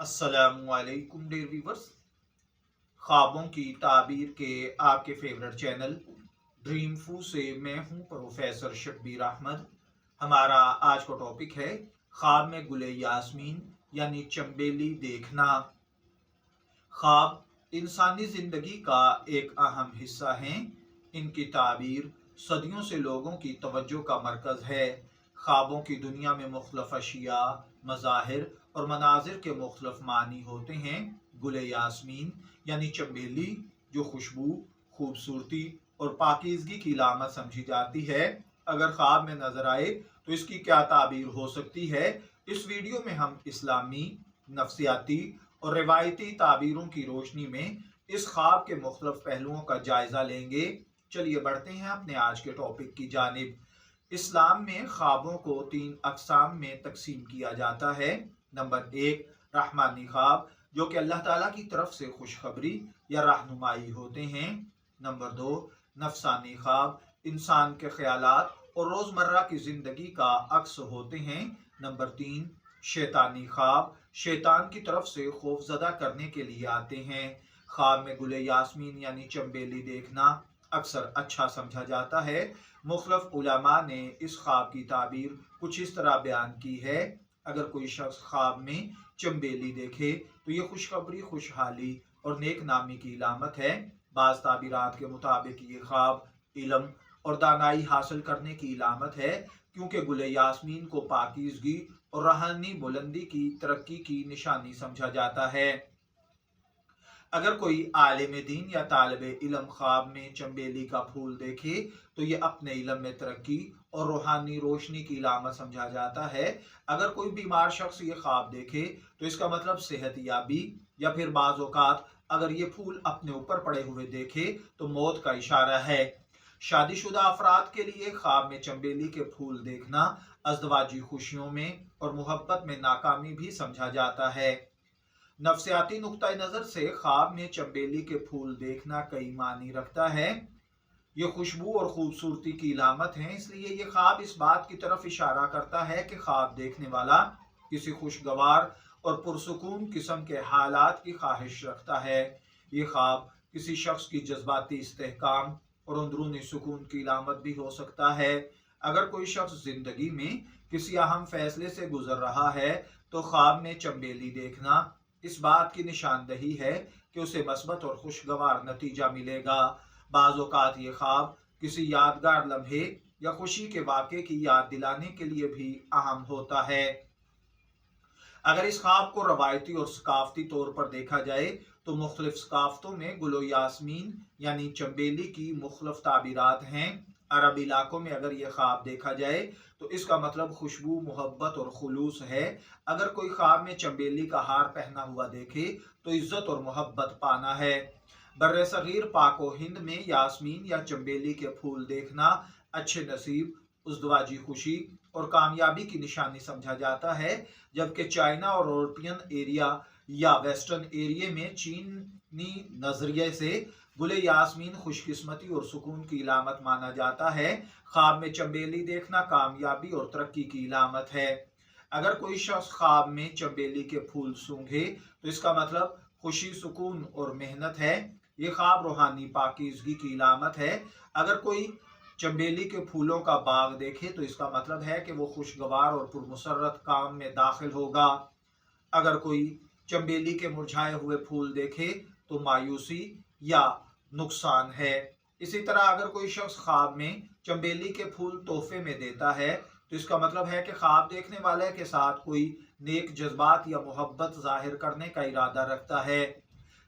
अस्सलामुअलैकुम dear viewers. ख्वाबों की ताबीर के आपके फेवरेट चैनल ड्रीम फू से मैं हूं प्रोफेसर शब्बीर अहमद। हमारा आज का टॉपिक है ख्वाब में गुले यास्मीन यानी चंबेली देखना। ख्वाब इंसानी जिंदगी का एक अहम हिस्सा हैं। इनकी ताबीर सदियों से लोगों की तवज्जो का मरकज है। ख्वाबों की दुनिया में मुख्तलिफ अशिया, मज़ाहिर और मनाजिर के मुख्तलिफ मानी होते हैं। गुले यास्मीन यानी चंबेली जो खुशबू, खूबसूरती और पाकीज़गी की लामत समझी जाती है, अगर ख्वाब में नजर आए तो इसकी क्या ताबीर हो सकती है। इस वीडियो में हम इस्लामी, नफ्सियाती और रिवायती ताबीरों की रोशनी में इस ख्वाब के मुख्तलिफ पहलुओं का जायजा लेंगे। चलिए बढ़ते हैं अपने आज के टॉपिक की जानिब। इस्लाम में ख्वाबों को 3 अक़साम में तकसीम किया जाता है। नंबर 1 रहमानी ख्वाब जो कि अल्लाह ताला की तरफ से खुशखबरी या रहनुमाई होते हैं। नंबर 2 नफसानी ख्वाब इंसान के ख्यालात और रोज़मर्रा की ज़िंदगी का अक्स होते हैं। नंबर 3 शैतानी ख्वाब शैतान की तरफ से खौफजदा करने के लिए आते हैं। ख्वाब में गुले यास्मीन यानी चंबेली देखना अक्सर अच्छा समझा जाता है। मुख्तलिफ उलमा ने इस ख्वाब की ताबीर कुछ इस तरह बयान की है। अगर कोई शख्स ख्वाब में चंबेली देखे तो ये खुशखबरी, खुशहाली और नेक नामी की इलामत है। बाज़ ताबीरात के मुताबिक ये ख्वाब इल्म और दानाई हासिल करने की इलामत है, क्योंकि गुले यास्मीन को पाकीज़गी और रूहानी बुलंदी की तरक्की की निशानी समझा जाता है। अगर कोई आलिम दीन या तालिबे इल्म ख्वाब में चंबेली का फूल देखे तो ये अपने इल्म में तरक्की और रूहानी रोशनी की इलामत समझा जाता है। अगर कोई बीमार शख्स ये ख्वाब देखे तो इसका मतलब सेहत याबी, या फिर बाज़ औक़ात अगर ये फूल अपने ऊपर पड़े हुए देखे तो मौत का इशारा है। शादीशुदा अफराद के लिए ख्वाब में चंबेली के फूल देखना अज़दवाजी खुशियों में और मोहब्बत में नाकामी भी समझा जाता है। नफ्सियाती नुक्ता नज़र से ख्वाब में चंबेली के फूल देखना कई मानी रखता है। ये खुशबू और खूबसूरती की इलामत है, इसलिए ये ख्वाब इस बात की तरफ इशारा करता है कि ख्वाब देखने वाला किसी खुशगवार और पुरसुकून किस्म के हालात की ख्वाहिश रखता है। ये ख्वाब किसी शख्स की जज्बाती इस्तेहकाम और अंदरूनी सुकून की इलामत भी हो सकता है। अगर कोई शख्स जिंदगी में किसी अहम फैसले से गुजर रहा है तो ख्वाब में चंबेली देखना इस बात की निशानदही है कि उसे मस्बत और खुशगवार नतीजा मिलेगा। बाज़ औक़ात ये ख्वाब किसी यादगार लम्हे या खुशी के वाक़े की याद दिलाने के लिए भी अहम होता है। अगर इस ख्वाब को रवायती और सकाफती तौर पर देखा जाए तो मुख्तलिफ सकाफ़तों में गुलो यास्मीन यानी चंबेली की मुख्तलिफ ताबीरात हैं। अरब इलाकों में अगर ये ख्वाब देखा जाए तो इसका मतलब खुशबू, मोहब्बत और खुलूस है। अगर कोई ख्वाब में चंबेली का हार पहना हुआ देखे तो इज्जत और मोहब्बत पाना है। बर्रे सगीर पाक व हिंद में यास्मीन या चंबेली के फूल देखना अच्छे नसीब, उज़दवाजी खुशी और कामयाबी की निशानी समझा जाता है, जबकि चाइना और यूरोपियन एरिया या वेस्टर्न एरिया में चीनी नजरिए से गुले यास्मीन खुशकिस्मती और सुकून की इलामत माना जाता है। ख्वाब में चंबेली देखना कामयाबी और तरक्की की इलामत है। अगर कोई शख्स ख्वाब में चंबेली के फूल सूंघे तो इसका मतलब खुशी, सुकून और मेहनत है। ये ख्वाब रूहानी पाकीज़गी की इलामत है। अगर कोई चंबेली के फूलों का बाग देखे तो इसका मतलब है कि वो खुशगवार और पुरमसरत काम में दाखिल होगा। अगर कोई चंबेली के मुरझाए हुए फूल देखे तो मायूसी या नुकसान है। इसी तरह अगर कोई शख्स ख्वाब में चंबेली के फूल तोहफे में देता है तो इसका मतलब है कि ख्वाब देखने वाले के साथ कोई नेक जज्बात या मोहब्बत जाहिर करने का इरादा रखता है।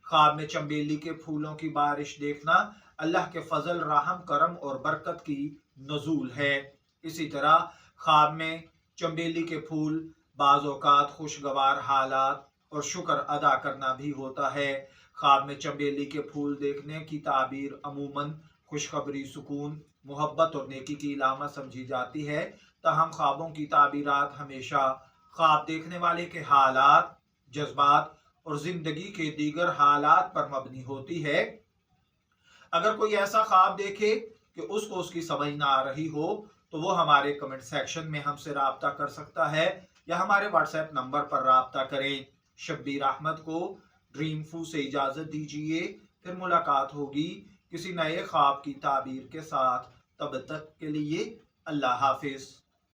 ख्वाब में चंबेली के फूलों की बारिश देखना अल्लाह के फजल, रहम, करम और बरकत की नजूल है। इसी तरह ख्वाब में चंबेली के फूल बाज़ औक़ात खुशगवार हालात और शुक्र अदा करना भी होता है। ख्वाब में चंबेली के फूल देखने की ताबीर अमूमन खुशखबरी, सुकून, मोहब्बत और नेकी की इलामत समझी जाती है। ताहम ख्वाबों की ताबीरात हमेशा ख्वाब देखने वाले के हालात, जज्बात और ज़िंदगी के दीगर हालात पर मबनी होती है। अगर कोई ऐसा ख्वाब देखे कि उसको उसकी समझ ना आ रही हो तो वो हमारे कमेंट सेक्शन में हमसे राब्ता कर सकता है या हमारे व्हाट्सएप नंबर पर राब्ता करें। شبیر احمد کو ڈریم فو سے اجازت دیجیے، پھر ملاقات ہوگی کسی نئے خواب کی تعبیر کے ساتھ۔ تب تک کے لیے اللہ حافظ۔